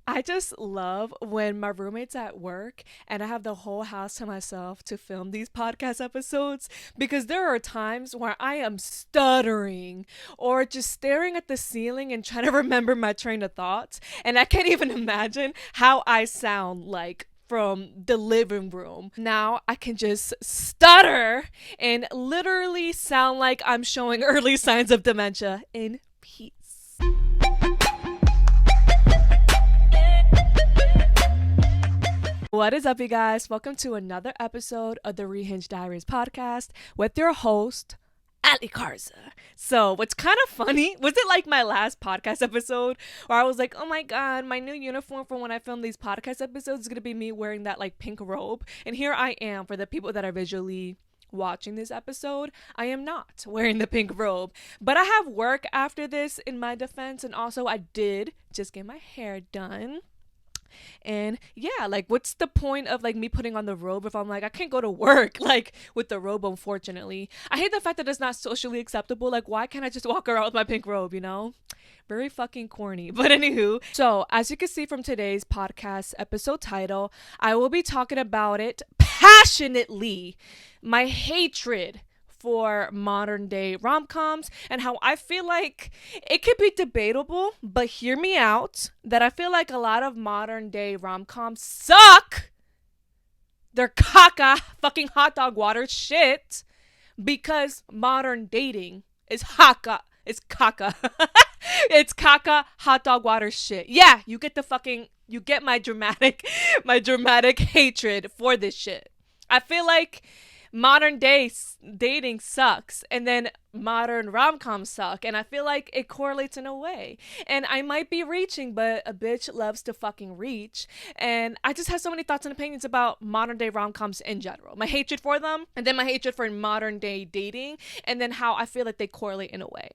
I just love when my roommate's at work and I have the whole house to myself to film these podcast episodes because there are times where I am stuttering or just staring at the ceiling and trying to remember my train of thoughts. And I can't even imagine how I sound like from the living room. Now I can just stutter and literally sound like I'm showing early signs of dementia in peace. What is up, you guys? Welcome to another episode of the Rehinge Diaries podcast with your host, Ali Garza. So, what's kind of funny, was it like my last podcast episode where I was like, oh my god, my new uniform for when I film these podcast episodes is going to be me wearing that like pink robe. And here I am for the people that are visually watching this episode. I am not wearing the pink robe, but I have work after this in my defense. And also, I did just get my hair done. And yeah, like what's the point of like me putting on the robe if I'm like I can't go to work like with the robe, unfortunately. I hate the fact that it's not socially acceptable. Like why can't I just walk around with my pink robe, you know? Very fucking corny. But anywho, so as you can see from today's podcast episode title, I will be talking about it passionately. My hatred for modern day rom-coms and how I feel like it could be debatable, but hear me out, that I feel like a lot of modern day rom-coms suck. They're caca fucking hot dog water shit because modern dating is haka. It's caca. It's caca hot dog water shit. Yeah, you get my dramatic hatred for this shit. I feel like modern day dating sucks and then modern rom-coms suck, and I feel like it correlates in a way. And I might be reaching, but a bitch loves to fucking reach, and I just have so many thoughts and opinions about modern day rom-coms in general, my hatred for them, and then my hatred for modern day dating, and then how I feel like they correlate in a way.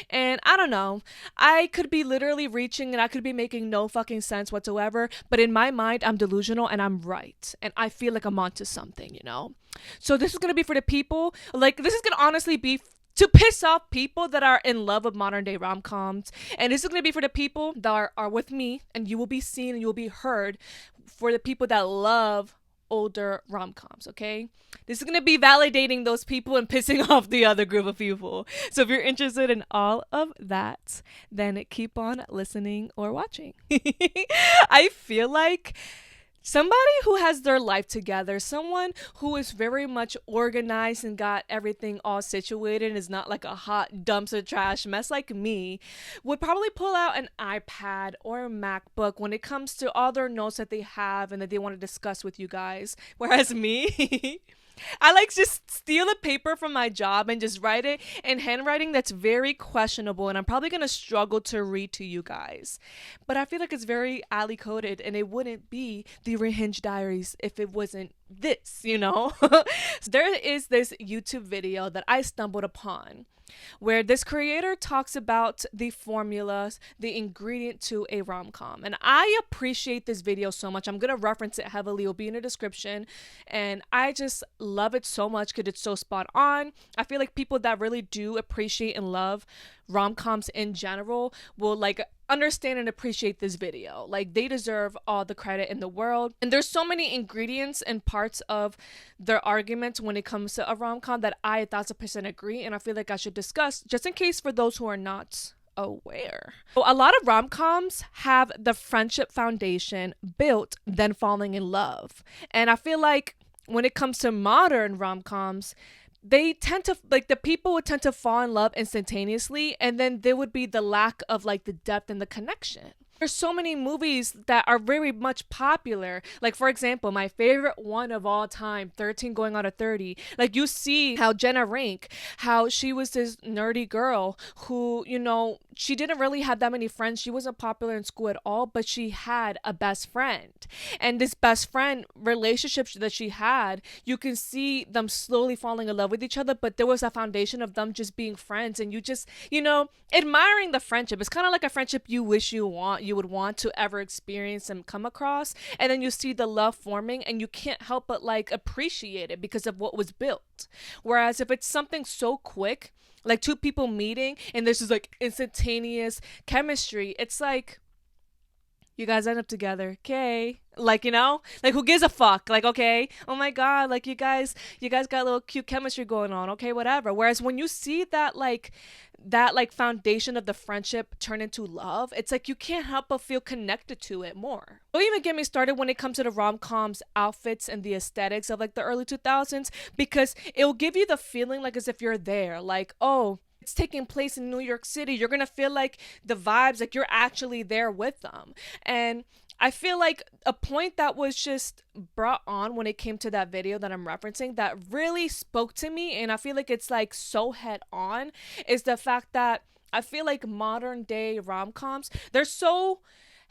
And I don't know, I could be literally reaching and I could be making no fucking sense whatsoever, but in my mind, I'm delusional and I'm right. And I feel like I'm onto something, you know? So this is going to be for the people, like, this is going to honestly be to piss off people that are in love with modern day rom-coms. And this is going to be for the people that are with me, and you will be seen and you will be heard, for the people that love older rom-coms, okay? This is going to be validating those people and pissing off the other group of people. So if you're interested in all of that, then keep on listening or watching. I feel like somebody who has their life together, someone who is very much organized and got everything all situated and is not like a hot dumpster trash mess like me, would probably pull out an iPad or a MacBook when it comes to all their notes that they have and that they want to discuss with you guys. Whereas me, I like just steal a paper from my job and just write it in handwriting that's very questionable, and I'm probably going to struggle to read to you guys. But I feel like it's very alley coded, and it wouldn't be the Rehinge Diaries if it wasn't this, you know? There is this YouTube video that I stumbled upon where this creator talks about the formulas, the ingredient to a rom-com. And I appreciate this video so much. I'm going to reference it heavily. It'll be in the description. And I just love it so much because it's so spot on. I feel like people that really do appreciate and love rom-coms in general will like understand and appreciate this video. Like, they deserve all the credit in the world. And there's so many ingredients and parts of their arguments when it comes to a rom-com that I 1000% agree, and I feel like I should discuss just in case for those who are not aware. So a lot of rom-coms have the friendship foundation built, then falling in love. And I feel like when it comes to modern rom-coms, they tend to, like, the people would tend to fall in love instantaneously, and then there would be the lack of like the depth and the connection. There's so many movies that are very much popular. Like, for example, my favorite one of all time, 13 Going on to 30. Like, you see how Jenna Rank, how she was this nerdy girl who, you know, she didn't really have that many friends. She wasn't popular in school at all, but she had a best friend. And this best friend relationship that she had, you can see them slowly falling in love with each other, but there was a foundation of them just being friends, and you just, you know, admiring the friendship. It's kind of like a friendship you wish you would want to ever experience and come across, and then you see the love forming and you can't help but like appreciate it because of what was built. Whereas if it's something so quick, like two people meeting and there's just like instantaneous chemistry, it's like You guys end up together. Okay. Like, like who gives a fuck? Like, okay, oh my god, like you guys got a little cute chemistry going on. Okay, whatever. Whereas when you see that foundation of the friendship turn into love, it's like you can't help but feel connected to it more. Don't even get me started when it comes to the rom-coms outfits and the aesthetics of like the early 2000s, because it'll give you the feeling like as if you're there, like, oh, it's taking place in New York City. You're gonna feel like the vibes, like you're actually there with them. And I feel like a point that was just brought on when it came to that video that I'm referencing that really spoke to me, and I feel like it's like so head on, is the fact that I feel like modern day rom-coms, they're so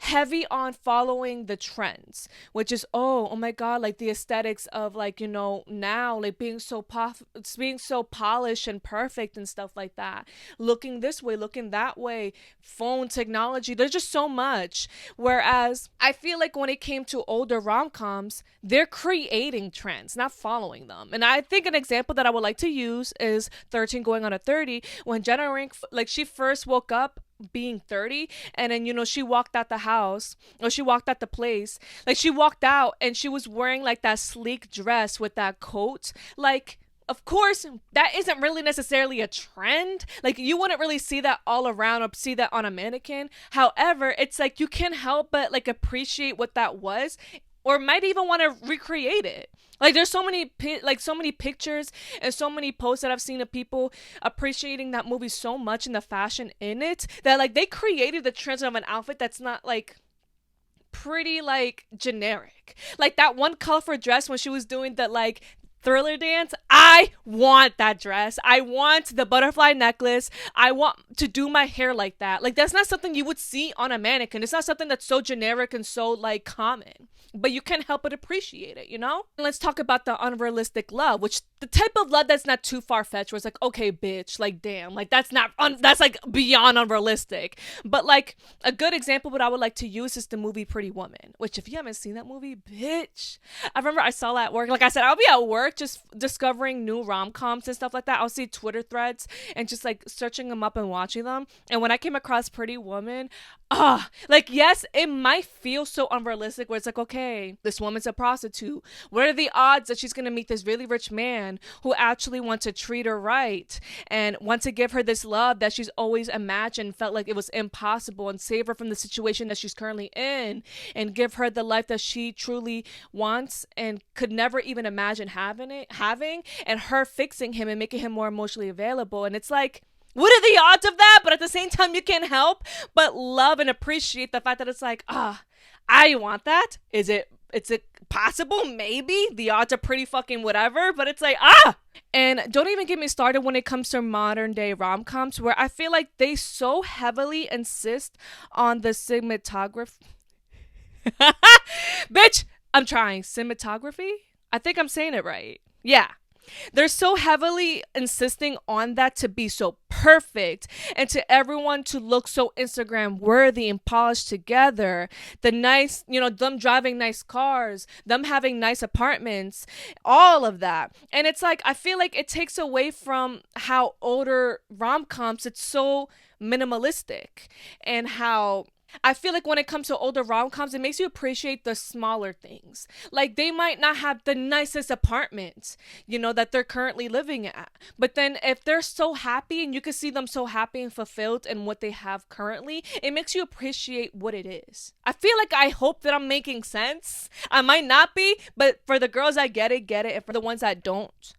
heavy on following the trends, which is, oh my god, like the aesthetics of like, now, like being so polished and perfect and stuff like that, looking this way, looking that way, phone technology, there's just so much. Whereas I feel like when it came to older rom-coms, they're creating trends, not following them. And I think an example that I would like to use is 13 going on a 30, when Jenna Rink, like, she first woke up being 30, and then she walked out the house, or she walked out the place, like she walked out and she was wearing like that sleek dress with that coat. Like, of course that isn't really necessarily a trend, like you wouldn't really see that all around or see that on a mannequin. However, it's like you can't help but like appreciate what that was, or might even want to recreate it. Like there's so many so many pictures and so many posts that I've seen of people appreciating that movie so much and the fashion in it, that like they created the trend of an outfit that's not like pretty like generic. Like that one colorful dress when she was doing the like Thriller dance, I want that dress. I want the butterfly necklace. I want to do my hair like that. Like that's not something you would see on a mannequin. It's not something that's so generic and so like common, but you can't help but appreciate it, And let's talk about the unrealistic love, which the type of love that's not too far-fetched, where it's like, okay, bitch, like damn, like that's not that's like beyond unrealistic. But like a good example what I would like to use is the movie Pretty Woman, which if you haven't seen that movie, bitch, I remember I saw that at work. Like I said, I'll be at work just discovering new rom-coms and stuff like that. I'll see Twitter threads and just like searching them up and watching them. And when I came across Pretty Woman, like yes, it might feel so unrealistic where it's like, okay, this woman's a prostitute. What are the odds that she's gonna meet this really rich man who actually wants to treat her right and want to give her this love that she's always imagined, felt like it was impossible, and save her from the situation that she's currently in and give her the life that she truly wants and could never even imagine having, and her fixing him and making him more emotionally available. And it's like, what are the odds of that? But at the same time, you can't help but love and appreciate the fact that it's like, I want that. Is it possible? Maybe. The odds are pretty fucking whatever, but it's like, And don't even get me started when it comes to modern day rom-coms, where I feel like they so heavily insist on the cinematography. Bitch, I'm trying. Cinematography? I think I'm saying it right. Yeah. They're so heavily insisting on that to be so perfect and to everyone to look so Instagram worthy and polished together. The nice, them driving nice cars, them having nice apartments, all of that. And it's like, I feel like it takes away from how older rom-coms, it's so minimalistic, and how I feel like when it comes to older rom-coms, it makes you appreciate the smaller things. Like they might not have the nicest apartment, that they're currently living at. But then if they're so happy and you can see them so happy and fulfilled in what they have currently, it makes you appreciate what it is. I feel like I hope that I'm making sense. I might not be, but for the girls that get it. And for the ones that don't.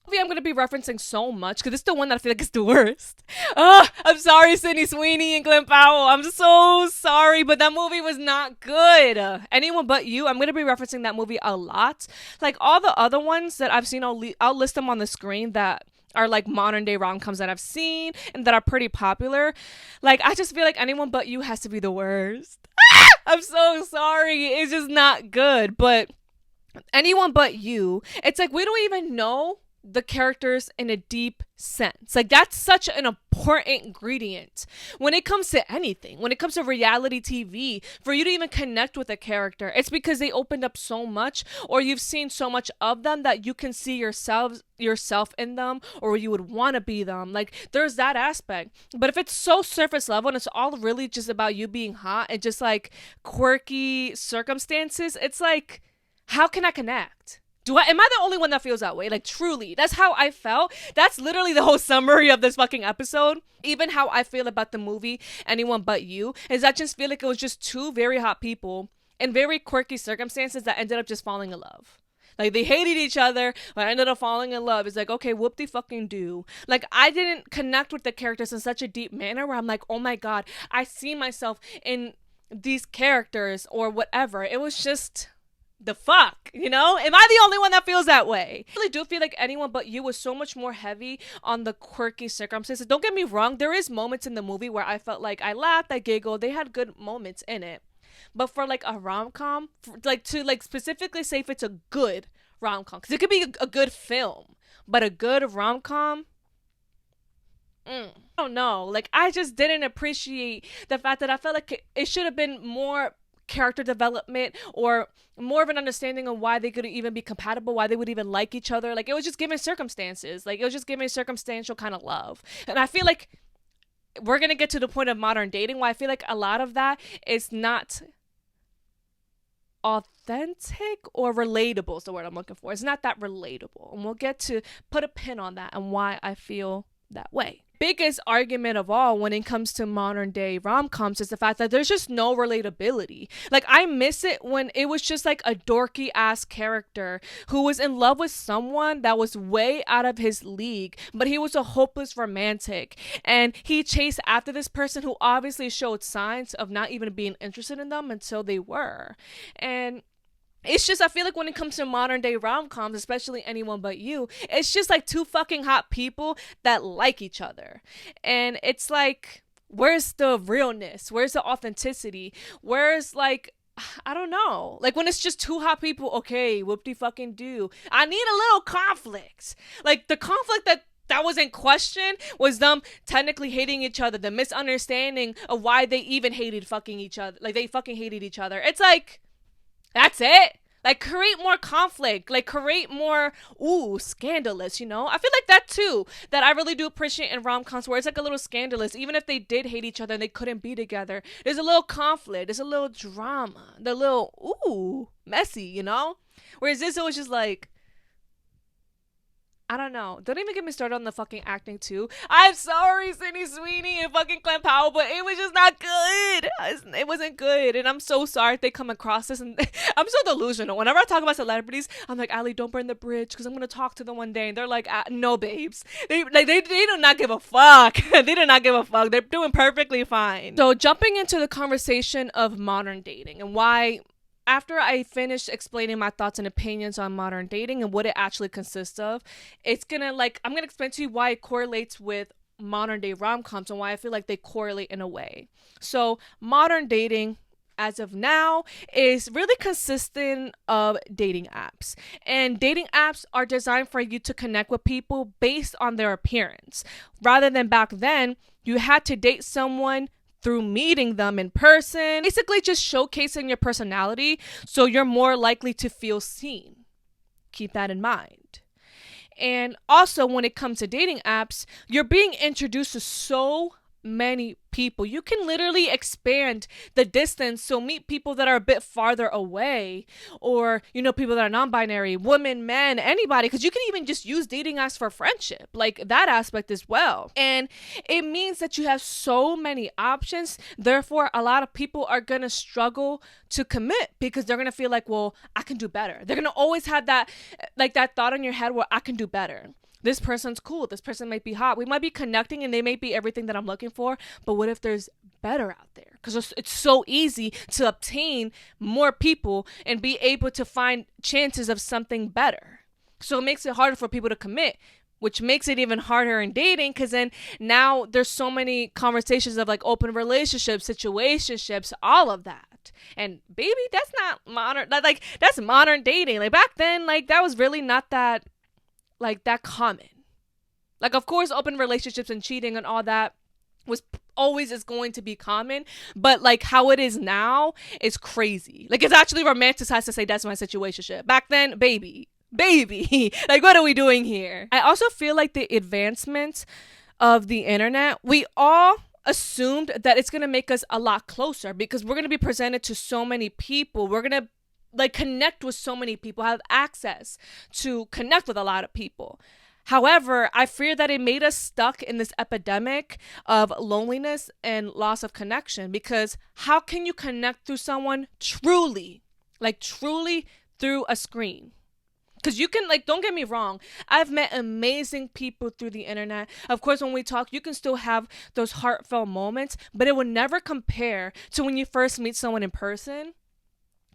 Movie I'm going to be referencing so much because it's the one that I feel like is the worst. I'm sorry, Sydney Sweeney and Glenn Powell. I'm so sorry, but that movie was not good. Anyone But You. I'm going to be referencing that movie a lot. Like all the other ones that I've seen, I'll list them on the screen that are like modern day rom-coms that I've seen and that are pretty popular. Like I just feel like Anyone But You has to be the worst. I'm so sorry. It's just not good. But Anyone But You, it's like we don't even know the characters in a deep sense. Like, that's such an important ingredient when it comes to anything. When it comes to reality TV, for you to even connect with a character, it's because they opened up so much, or you've seen so much of them that you can see yourself in them, or you would want to be them. Like, there's that aspect. But if it's so surface level and it's all really just about you being hot and just like quirky circumstances, it's like, how can I connect? Am I the only one that feels that way? Like, truly, that's how I felt. That's literally the whole summary of this fucking episode. Even how I feel about the movie Anyone But You is I just feel like it was just two very hot people in very quirky circumstances that ended up just falling in love. Like, they hated each other, but ended up falling in love. It's like, okay, whoop-de-fucking-do. Like, I didn't connect with the characters in such a deep manner where I'm like, oh my God, I see myself in these characters or whatever. It was just... the fuck, you know? Am I the only one that feels that way? I really do feel like Anyone But You was so much more heavy on the quirky circumstances. Don't get me wrong, there is moments in the movie where I felt like I laughed, I giggled, they had good moments in it. But for like a rom-com, like to like specifically say if it's a good rom-com, because it could be a good film, but a good rom-com, I don't know. Like, I just didn't appreciate the fact that I felt like it should have been more character development or more of an understanding of why they could even be compatible, why they would even like each other. Like, it was just giving circumstances. Like, it was just giving circumstantial kind of love. And I feel like we're going to get to the point of modern dating where I feel like a lot of that is not authentic or relatable is the word I'm looking for. It's not that relatable. And we'll get to put a pin on that and why I feel that way. Biggest argument of all when it comes to modern day rom-coms is the fact that there's just no relatability. Like, I miss it when it was just like a dorky ass character who was in love with someone that was way out of his league, but he was a hopeless romantic and he chased after this person who obviously showed signs of not even being interested in them until they were. And it's just, I feel like when it comes to modern day rom-coms, especially Anyone But You, it's just like two fucking hot people that like each other. And it's like, where's the realness? Where's the authenticity? Where's like, I don't know. Like, when it's just two hot people, okay, whoop-de-fucking-do. I need a little conflict. Like, the conflict that was in question was them technically hating each other, the misunderstanding of why they even hated fucking each other. Like, they fucking hated each other. It's like, that's it. Like, create more conflict. Like, create more, scandalous, you know? I feel like that, too. That I really do appreciate in rom-coms where it's, like, a little scandalous. Even if they did hate each other and they couldn't be together, there's a little conflict. There's a little drama. The little, messy, you know? Whereas this, it was just, like, I don't know. Don't even get me started on the fucking acting too. I'm sorry, Sydney Sweeney and fucking Glenn Powell, but it was just not good. It wasn't good, and I'm so sorry if they come across this. And I'm so delusional. Whenever I talk about celebrities, I'm like, Ali, don't burn the bridge, because I'm gonna talk to them one day, and they're like, no, babes. They do not give a fuck. They do not give a fuck. They're doing perfectly fine. So jumping into the conversation of modern dating and why. After I finish explaining my thoughts and opinions on modern dating and what it actually consists of, I'm gonna explain to you why it correlates with modern day rom-coms and why I feel like they correlate in a way. So modern dating, as of now, is really consistent of dating apps. And dating apps are designed for you to connect with people based on their appearance. Rather than back then, you had to date someone through meeting them in person, basically just showcasing your personality so you're more likely to feel seen. Keep that in mind. And also, when it comes to dating apps, you're being introduced to so many people. You can literally expand the distance, so meet people that are a bit farther away, or, you know, people that are non-binary, women, men, anybody, because you can even just use dating apps for friendship, like that aspect as well. And it means that you have so many options. Therefore, a lot of people are gonna struggle to commit because they're gonna feel like, well, I can do better. They're gonna always have that, like, that thought in your head where I can do better. This person's cool. This person might be hot. We might be connecting and they may be everything that I'm looking for. But what if there's better out there? Because it's so easy to obtain more people and be able to find chances of something better. So it makes it harder for people to commit, which makes it even harder in dating, because then now there's so many conversations of like open relationships, situationships, all of that. And baby, that's not modern. Like, that's modern dating. Like, back then, like, that was really not that like that common. Like, of course, open relationships and cheating and all that was always is going to be common, but like how it is now is crazy. Like, it's actually romanticized to say that's my situationship. Back then, baby, like, what are we doing here? I also feel like the advancements of the internet, we all assumed that it's going to make us a lot closer because we're going to be presented to so many people. We're going to like connect with so many people, have access to connect with a lot of people. However, I fear that it made us stuck in this epidemic of loneliness and loss of connection, because how can you connect through someone truly, like truly through a screen? Because you can, like, don't get me wrong, I've met amazing people through the internet. Of course, when we talk, you can still have those heartfelt moments, but it will never compare to when you first meet someone in person.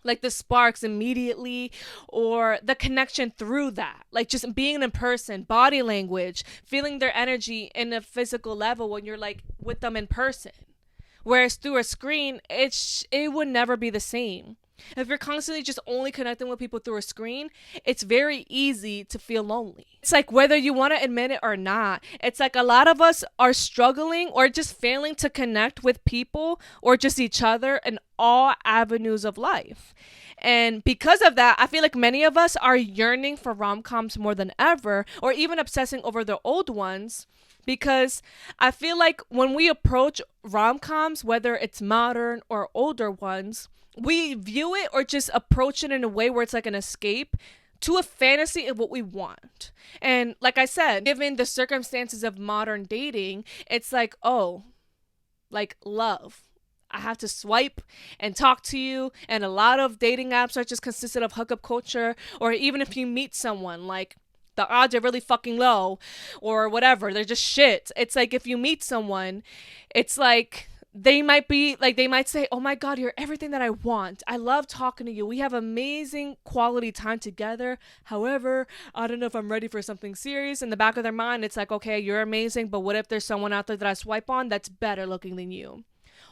Like the sparks immediately, or the connection through that. Like just being in person, body language, feeling their energy in a physical level when you're like with them in person. Whereas through a screen, it would never be the same. If you're constantly just only connecting with people through a screen, it's very easy to feel lonely. It's like whether you want to admit it or not, it's like a lot of us are struggling or just failing to connect with people or just each other in all avenues of life. And because of that, I feel like many of us are yearning for rom-coms more than ever, or even obsessing over the old ones. Because I feel like when we approach rom-coms, whether it's modern or older ones, we view it or just approach it in a way where it's like an escape to a fantasy of what we want. And like I said, given the circumstances of modern dating, it's like, oh, like love. I have to swipe and talk to you. And a lot of dating apps are just consistent of hookup culture. Or even if you meet someone, like the odds are really fucking low or whatever. They're just shit. It's like if you meet someone, it's like they might say, oh my God, you're everything that I want. I love talking to you. We have amazing quality time together. However, I don't know if I'm ready for something serious. In the back of their mind, it's like, okay, you're amazing, but what if there's someone out there that I swipe on that's better looking than you?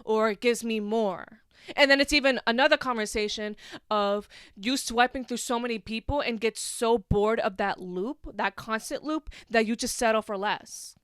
Or it gives me more. And then it's even another conversation of you swiping through so many people and get so bored of that loop, that constant loop, that you just settle for less.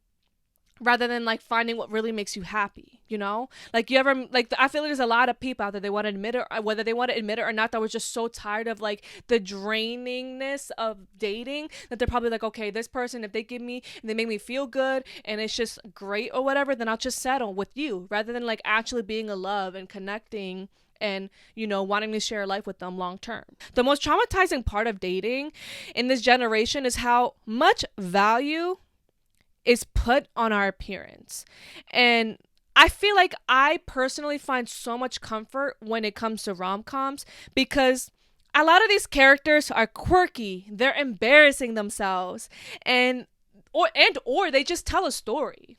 Rather than like finding what really makes you happy, you know? Like you ever, like I feel like there's a lot of people out there, they want to admit it, whether they want to admit it or not, that was just so tired of like the drainingness of dating that they're probably like, okay, this person, if they give me, and they make me feel good and it's just great or whatever, then I'll just settle with you, rather than like actually being in love and connecting and, you know, wanting to share life with them long term. The most traumatizing part of dating in this generation is how much value is put on our appearance. And I feel like I personally find so much comfort when it comes to rom-coms, because a lot of these characters are quirky, they're embarrassing themselves, and or they just tell a story.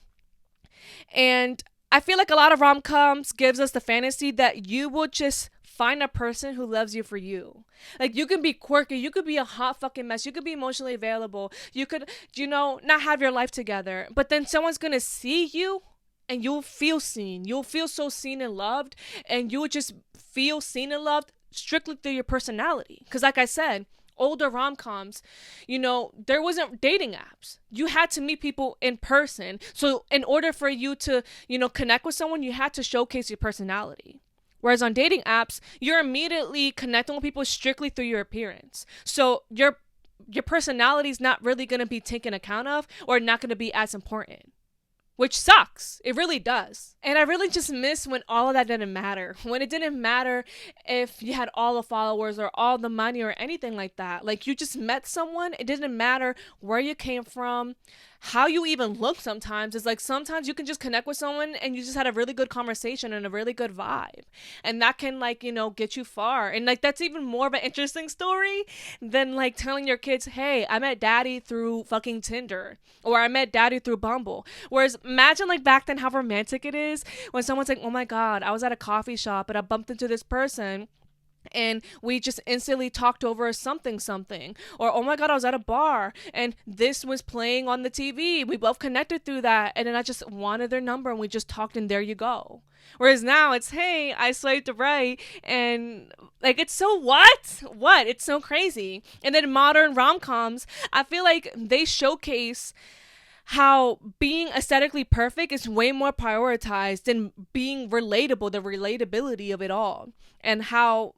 And I feel like a lot of rom-coms gives us the fantasy that you will just find a person who loves you for you. Like, you can be quirky, you could be a hot fucking mess, you could be emotionally available, you could, you know, not have your life together, but then someone's gonna see you and you'll feel seen. You'll feel so seen and loved, and you would just feel seen and loved strictly through your personality. Because like I said, older rom-coms, you know, there wasn't dating apps. You had to meet people in person. So in order for you to, you know, connect with someone, you had to showcase your personality. Whereas on dating apps, you're immediately connecting with people strictly through your appearance. So your personality is not really going to be taken account of, or not going to be as important. Which sucks. It really does. And I really just miss when all of that didn't matter. When it didn't matter if you had all the followers or all the money or anything like that. Like, you just met someone. It didn't matter where you came from, how you even look sometimes. It's like sometimes you can just connect with someone and you just had a really good conversation and a really good vibe. And that can, like, you know, get you far. And like, that's even more of an interesting story than like telling your kids, hey, I met daddy through fucking Tinder, or I met daddy through Bumble. Whereas imagine like back then how romantic it is when someone's like, oh my God, I was at a coffee shop and I bumped into this person and we just instantly talked over something, or oh my god, I was at a bar and this was playing on the TV, we both connected through that, and then I just wanted their number and we just talked, and there you go. Whereas now it's, hey, I swiped right, and like, it's so what it's so crazy. And then modern rom-coms, I feel like they showcase how being aesthetically perfect is way more prioritized than being relatable, the relatability of it all. And how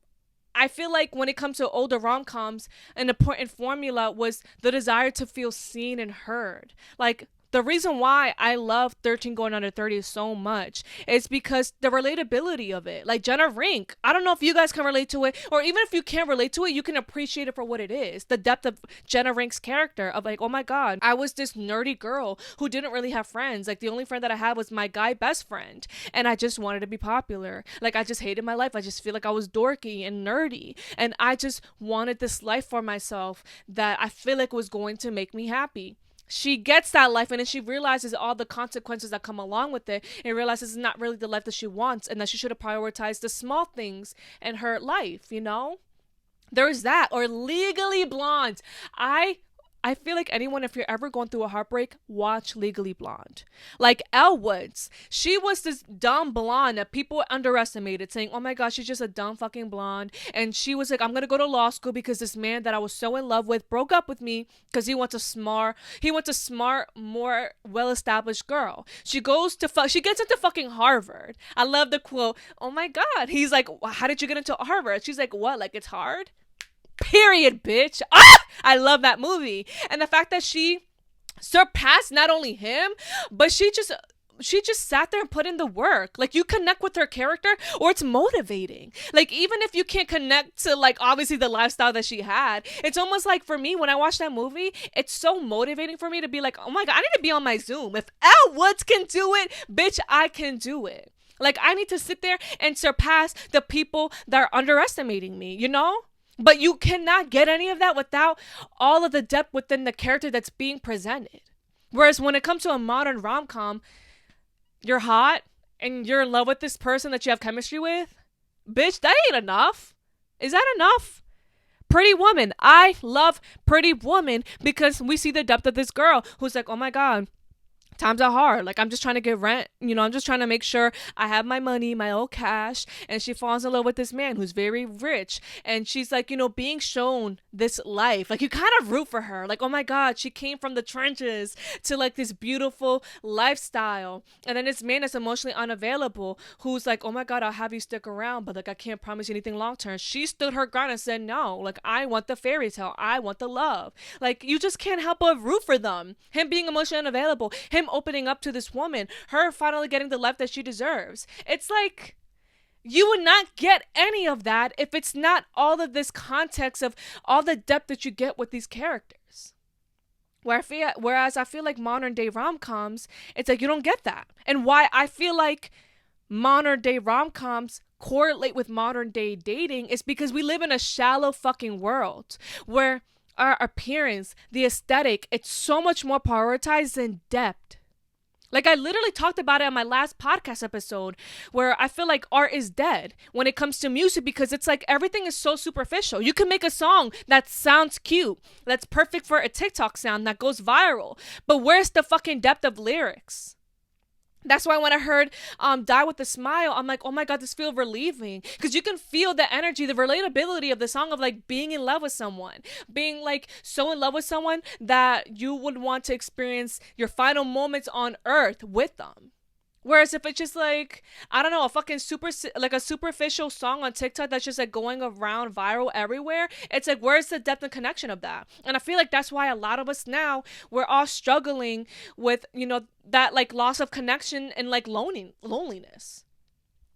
I feel like when it comes to older rom coms, an important formula was the desire to feel seen and heard. Like, the reason why I love 13 Going Under 30 so much is because the relatability of it. Like Jenna Rink, I don't know if you guys can relate to it, or even if you can't relate to it, you can appreciate it for what it is. The depth of Jenna Rink's character of like, oh my god, I was this nerdy girl who didn't really have friends. Like, the only friend that I had was my guy best friend, and I just wanted to be popular. Like, I just hated my life. I just feel like I was dorky and nerdy, and I just wanted this life for myself that I feel like was going to make me happy. She gets that life, and then she realizes all the consequences that come along with it, and realizes it's not really the life that she wants, and that she should have prioritized the small things in her life, you know? There's that. Or Legally Blonde. I feel like anyone, if you're ever going through a heartbreak, watch Legally Blonde. Like Elle Woods, she was this dumb blonde that people underestimated, saying, oh my gosh, she's just a dumb fucking blonde. And she was like, I'm gonna go to law school because this man that I was so in love with broke up with me because he wants a smart, more well-established girl. She gets into fucking Harvard. I love the quote, oh my god. He's like, how did you get into Harvard? She's like, what, like it's hard? Period, bitch. I love that movie. And the fact that she surpassed not only him, but she just sat there and put in the work. Like, you connect with her character, or it's motivating. Like, even if you can't connect to, like, obviously the lifestyle that she had, it's almost like, for me, when I watch that movie, it's so motivating for me to be like, oh my god, I need to be on my Zoom. If Elle Woods can do it, bitch, I can do it. Like, I need to sit there and surpass the people that are underestimating me, you know? But you cannot get any of that without all of the depth within the character that's being presented. Whereas when it comes to a modern rom-com, you're hot and you're in love with this person that you have chemistry with. Bitch, that ain't enough. Is that enough? Pretty Woman. I love Pretty Woman because we see the depth of this girl who's like, oh my god, times are hard. Like, I'm just trying to get rent. You know, I'm just trying to make sure I have my money, my old cash. And she falls in love with this man who's very rich. And she's like, you know, being shown this life. Like, you kind of root for her. Like, oh my god, she came from the trenches to like this beautiful lifestyle. And then this man is emotionally unavailable who's like, oh my god, I'll have you stick around, but like, I can't promise you anything long term. She stood her ground and said, no, like, I want the fairy tale. I want the love. Like, you just can't help but root for them. Him being emotionally unavailable, him opening up to this woman, her finally getting the life that she deserves. It's like, you would not get any of that if it's not all of this context of all the depth that you get with these characters. Whereas I feel like modern day rom-coms, it's like you don't get that. And why I feel like modern day rom-coms correlate with modern day dating is because we live in a shallow fucking world where our appearance, the aesthetic, it's so much more prioritized than depth. Like, I literally talked about it on my last podcast episode where I feel like art is dead when it comes to music because it's like everything is so superficial. You can make a song that sounds cute, that's perfect for a TikTok sound that goes viral, but where's the fucking depth of lyrics? That's why when I heard Die With A Smile, I'm like, oh my god, this feels relieving. Because you can feel the energy, the relatability of the song of like being in love with someone. Being like so in love with someone that you would want to experience your final moments on earth with them. Whereas if it's just like, I don't know, a fucking a superficial song on TikTok that's just like going around viral everywhere, it's like, where's the depth and connection of that? And I feel like that's why a lot of us now, we're all struggling with, you know, that like loss of connection and like loneliness.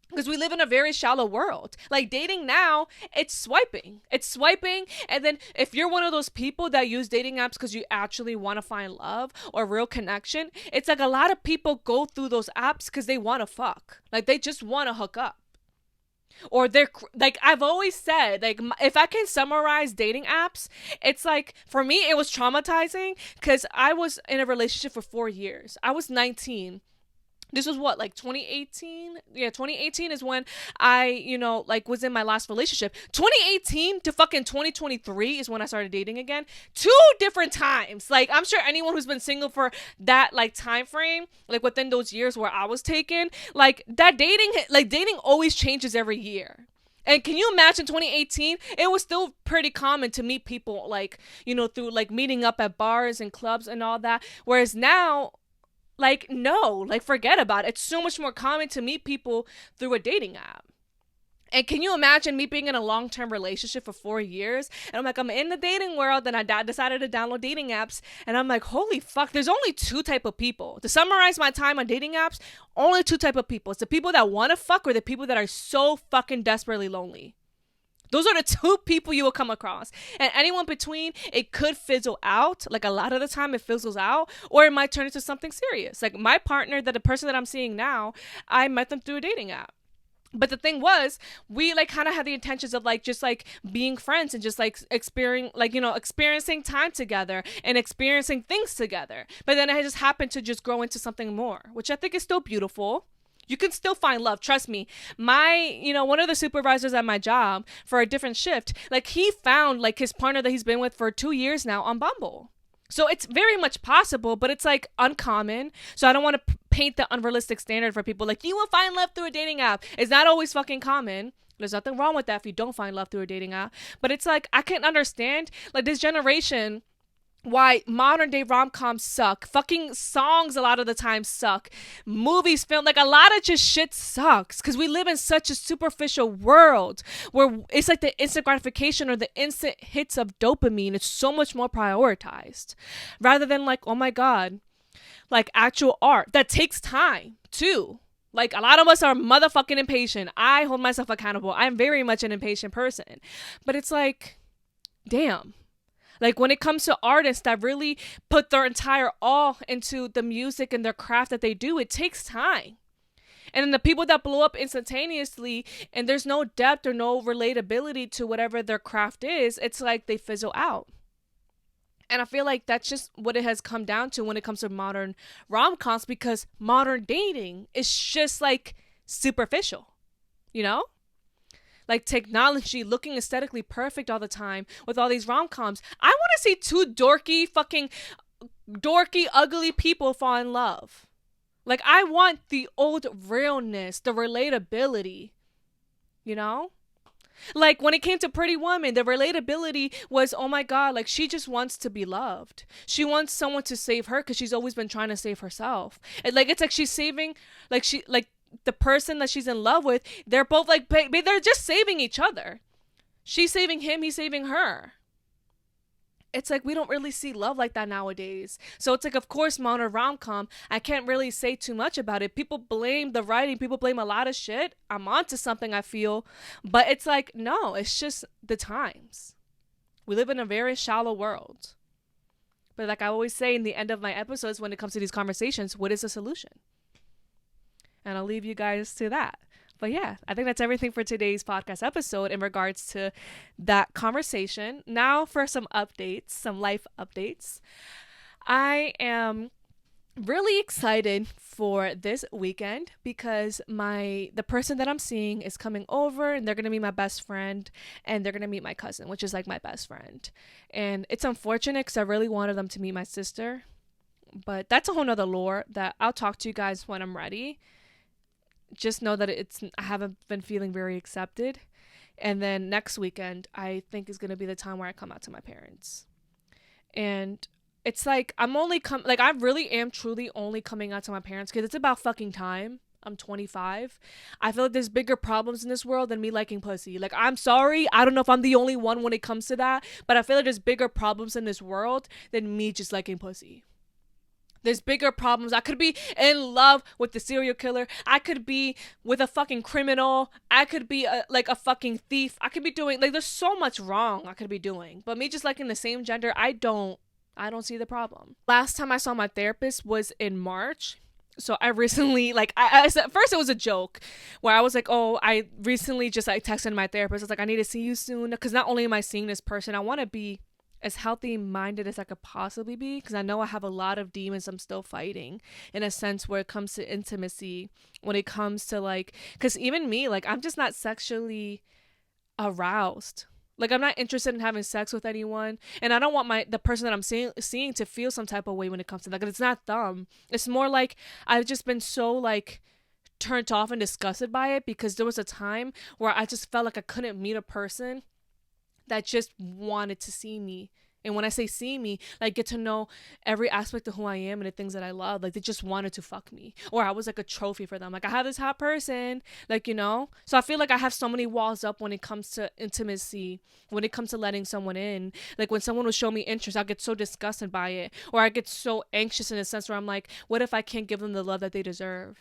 Because we live in a very shallow world. Like, dating now, it's swiping. And then if you're one of those people that use dating apps because you actually want to find love or real connection, it's like a lot of people go through those apps because they want to fuck. Like, they just want to hook up. Or they're like, I've always said, like, if I can summarize dating apps, it's like, for me, it was traumatizing because I was in a relationship for 4 years. I was 19. This was what, like 2018? Yeah, 2018 is when I, like was in my last relationship. 2018 to fucking 2023 is when I started dating again. Two different times. Like, I'm sure anyone who's been single for that like time frame, like within those years where I was taken, like that dating always changes every year. And can you imagine 2018? It was still pretty common to meet people like, through like meeting up at bars and clubs and all that. Whereas now, like, no, like, forget about it. It's so much more common to meet people through a dating app. And can you imagine me being in a long-term relationship for 4 years? And I'm like, I'm in the dating world, and I decided to download dating apps. And I'm like, holy fuck, there's only two type of people. To summarize my time on dating apps, only two type of people. It's the people that want to fuck or the people that are so fucking desperately lonely. Those are the two people you will come across. And anyone between, it could fizzle out. Like a lot of the time it fizzles out. Or it might turn into something serious. Like my partner, the person that I'm seeing now, I met them through a dating app. But the thing was, we like kind of had the intentions of like just like being friends and just like experiencing time together and experiencing things together. But then it just happened to just grow into something more, which I think is still beautiful. You can still find love. Trust me. One of the supervisors at my job for a different shift, like he found like his partner that he's been with for 2 years now on Bumble. So it's very much possible, but it's like uncommon. So I don't want to paint the unrealistic standard for people. Like, you will find love through a dating app. It's not always fucking common. There's nothing wrong with that if you don't find love through a dating app. But it's like, I can understand like this generation, why modern day rom-coms suck. Fucking songs a lot of the time suck. Movies, film, like a lot of just shit sucks because we live in such a superficial world where it's like the instant gratification or the instant hits of dopamine. It's so much more prioritized rather than like, oh my God, like actual art that takes time too. Like a lot of us are motherfucking impatient. I hold myself accountable. I'm very much an impatient person, but it's like, damn. Like when it comes to artists that really put their entire all into the music and their craft that they do, it takes time. And then the people that blow up instantaneously and there's no depth or no relatability to whatever their craft is, it's like they fizzle out. And I feel like that's just what it has come down to when it comes to modern rom-coms, because modern dating is just like superficial, you know? Like technology looking aesthetically perfect all the time with all these rom-coms. I want to see two dorky, ugly people fall in love. Like I want the old realness, the relatability, you know? Like when it came to Pretty Woman, the relatability was, oh my God, like she just wants to be loved. She wants someone to save her because she's always been trying to save herself. And like it's like she's saving, like the person that she's in love with, they're both like, they're just saving each other. She's saving him, he's saving her. It's like we don't really see love like that nowadays. So it's like, of course, modern rom-com, I can't really say too much about it. People blame the writing, people blame a lot of shit. I'm onto something, I feel. But it's like, no, it's just the times. We live in a very shallow world. But like I always say in the end of my episodes when it comes to these conversations, what is the solution? And I'll leave you guys to that. But yeah, I think that's everything for today's podcast episode in regards to that conversation. Now for some updates, some life updates. I am really excited for this weekend because the person that I'm seeing is coming over and they're going to meet my best friend and they're going to meet my cousin, which is like my best friend. And it's unfortunate because I really wanted them to meet my sister. But that's a whole nother lore that I'll talk to you guys when I'm ready. Just know that I haven't been feeling very accepted. And then next weekend, I think is going to be the time where I come out to my parents. And it's like, I really am truly only coming out to my parents because it's about fucking time. I'm 25. I feel like there's bigger problems in this world than me liking pussy. Like, I'm sorry. I don't know if I'm the only one when it comes to that, but I feel like there's bigger problems in this world than me just liking pussy. There's bigger problems. I could be in love with the serial killer. I could be with a fucking criminal. I could be a fucking thief. I could be doing, like, there's so much wrong I could be doing. But me just liking the same gender, I don't see the problem. Last time I saw my therapist was in March. So I recently, I said, first it was a joke where I was like, oh, I recently just texted my therapist. I was like, I need to see you soon. Because not only am I seeing this person, I want to be as healthy minded as I could possibly be, because I know I have a lot of demons I'm still fighting in a sense where it comes to intimacy, when it comes to like, because even me, like, I'm just not sexually aroused. Like, I'm not interested in having sex with anyone, and I don't want the person that I'm seeing to feel some type of way when it comes to that. Because it's not dumb. It's more like I've just been so like turned off and disgusted by it, because there was a time where I just felt like I couldn't meet a person that just wanted to see me. And when I say see me, like, get to know every aspect of who I am and the things that I love. Like, they just wanted to fuck me. Or I was like a trophy for them. Like, I have this hot person, like, you know? So I feel like I have so many walls up when it comes to intimacy, when it comes to letting someone in. Like, when someone will show me interest, I'll get so disgusted by it. Or I get so anxious in a sense where I'm like, what if I can't give them the love that they deserve?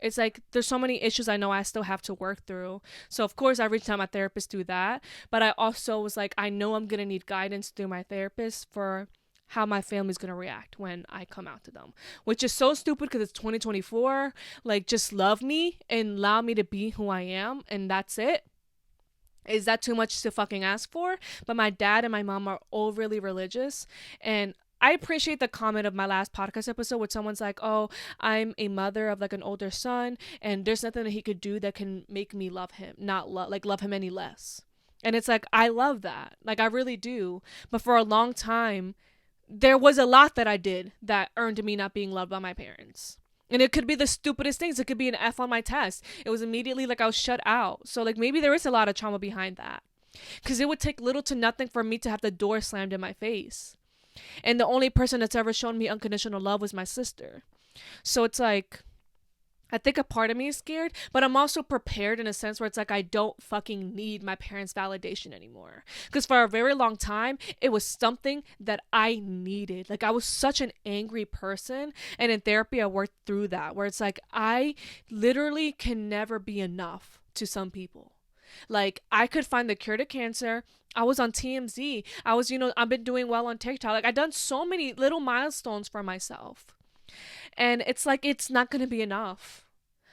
It's like there's so many issues I know I still have to work through. So of course I reached out to my therapist through that, but I also was like, I know I'm gonna need guidance through my therapist for how my family's gonna react when I come out to them, which is so stupid because it's 2024. Like, just love me and allow me to be who I am, and that's it. Is that too much to fucking ask for? But my dad and my mom are overly religious, and I appreciate the comment of my last podcast episode where someone's like, oh, I'm a mother of like an older son, and there's nothing that he could do that can make me love him, not love him any less. And it's like, I love that. Like, I really do. But for a long time, there was a lot that I did that earned me not being loved by my parents. And it could be the stupidest things. It could be an F on my test. It was immediately like I was shut out. So like maybe there is a lot of trauma behind that. Because it would take little to nothing for me to have the door slammed in my face. And the only person that's ever shown me unconditional love was my sister. So it's like, I think a part of me is scared, but I'm also prepared in a sense where it's like I don't fucking need my parents' validation anymore. Because for a very long time, it was something that I needed. Like, I was such an angry person. And in therapy, I worked through that, where it's like I literally can never be enough to some people. Like, I could find the cure to cancer. I was on TMZ. I was, I've been doing well on TikTok. Like, I've done so many little milestones for myself. And it's like, it's not going to be enough.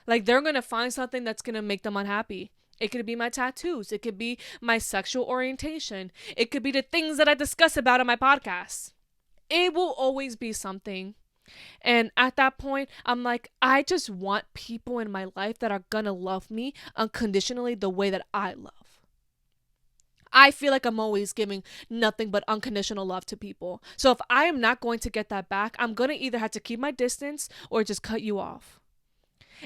Like, they're going to find something that's going to make them unhappy. It could be my tattoos. It could be my sexual orientation. It could be the things that I discuss about on my podcast. It will always be something. And at that point, I'm like, I just want people in my life that are going to love me unconditionally the way that I love. I feel like I'm always giving nothing but unconditional love to people. So if I am not going to get that back, I'm going to either have to keep my distance or just cut you off.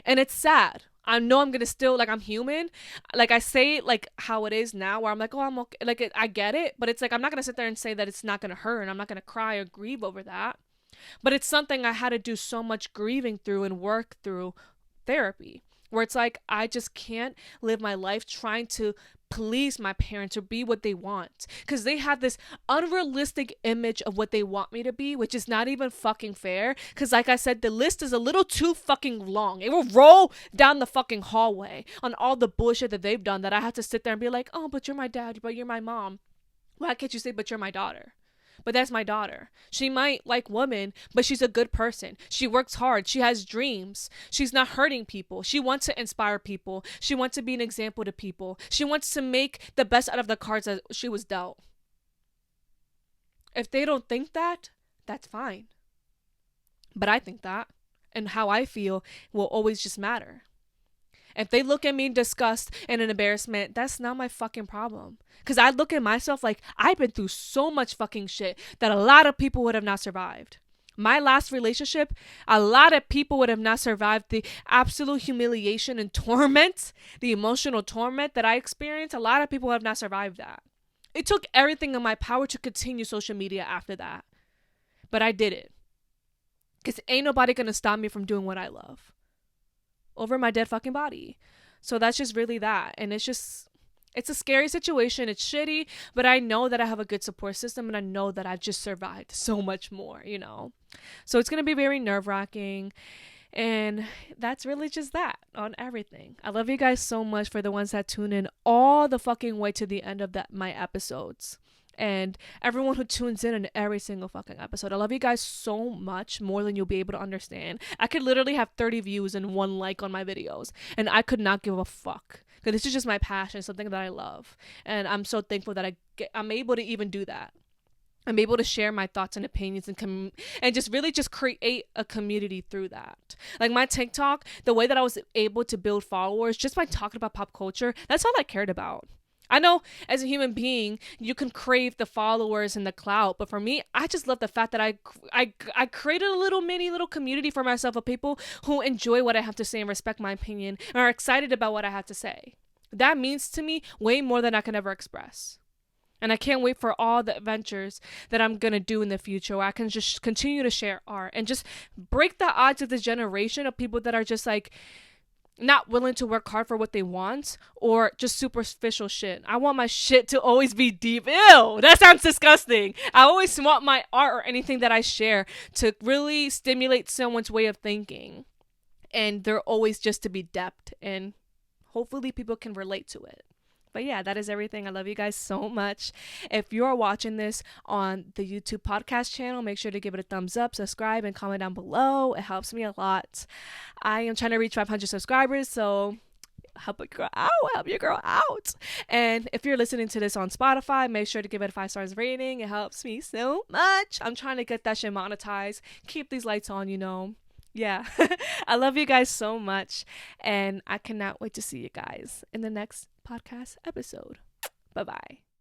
And it's sad. I know I'm going to still, like, I'm human. Like, I say it like how it is now, where I'm like, oh, I'm okay. Like, I get it. But it's like, I'm not going to sit there and say that it's not going to hurt. And I'm not going to cry or grieve over that. But it's something I had to do so much grieving through and work through therapy. Where it's like, I just can't live my life trying to please my parents or be what they want, because they have this unrealistic image of what they want me to be, which is not even fucking fair. Because like I said, the list is a little too fucking long. It will roll down the fucking hallway on all the bullshit that they've done, that I have to sit there and be like, oh, but you're my dad, but you're my mom. Why can't you say, but you're my daughter? But that's my daughter. She might like women, but she's a good person. She works hard. She has dreams. She's not hurting people. She wants to inspire people. She wants to be an example to people. She wants to make the best out of the cards that she was dealt. If they don't think that, that's fine. But I think that, and how I feel will always just matter. If they look at me in disgust and an embarrassment, that's not my fucking problem. Because I look at myself like, I've been through so much fucking shit that a lot of people would have not survived. My last relationship, a lot of people would have not survived the absolute humiliation and torment, the emotional torment that I experienced. A lot of people have not survived that. It took everything in my power to continue social media after that. But I did it. Because ain't nobody going to stop me from doing what I love over my dead fucking body. So that's just really that. And it's a scary situation. It's shitty, but I know that I have a good support system, and I know that I've just survived so much more, So it's going to be very nerve-wracking. And that's really just that on everything. I love you guys so much, for the ones that tune in all the fucking way to the end of my episodes. And everyone who tunes in every single fucking episode. I love you guys so much, more than you'll be able to understand. I could literally have 30 views and 1 like on my videos, and I could not give a fuck. Because this is just my passion, something that I love. And I'm so thankful that I'm able to even do that. I'm able to share my thoughts and opinions and just really just create a community through that. Like my TikTok, the way that I was able to build followers just by talking about pop culture, that's all I cared about. I know as a human being, you can crave the followers and the clout, but for me, I just love the fact that I created a little community for myself of people who enjoy what I have to say and respect my opinion and are excited about what I have to say. That means to me way more than I can ever express. And I can't wait for all the adventures that I'm going to do in the future where I can just continue to share art and just break the odds of this generation of people that are just like not willing to work hard for what they want or just superficial shit. I want my shit to always be deep. Ew, that sounds disgusting. I always want my art or anything that I share to really stimulate someone's way of thinking. And they're always just to be depth and hopefully people can relate to it. But yeah, that is everything. I love you guys so much. If you're watching this on the YouTube podcast channel, make sure to give it a thumbs up, subscribe, and comment down below. It helps me a lot. I am trying to reach 500 subscribers, so help a girl out. Help your girl out. And if you're listening to this on Spotify, make sure to give it a 5 stars rating. It helps me so much. I'm trying to get that shit monetized. Keep these lights on, you know. Yeah. I love you guys so much. And I cannot wait to see you guys in the next podcast episode. Bye bye.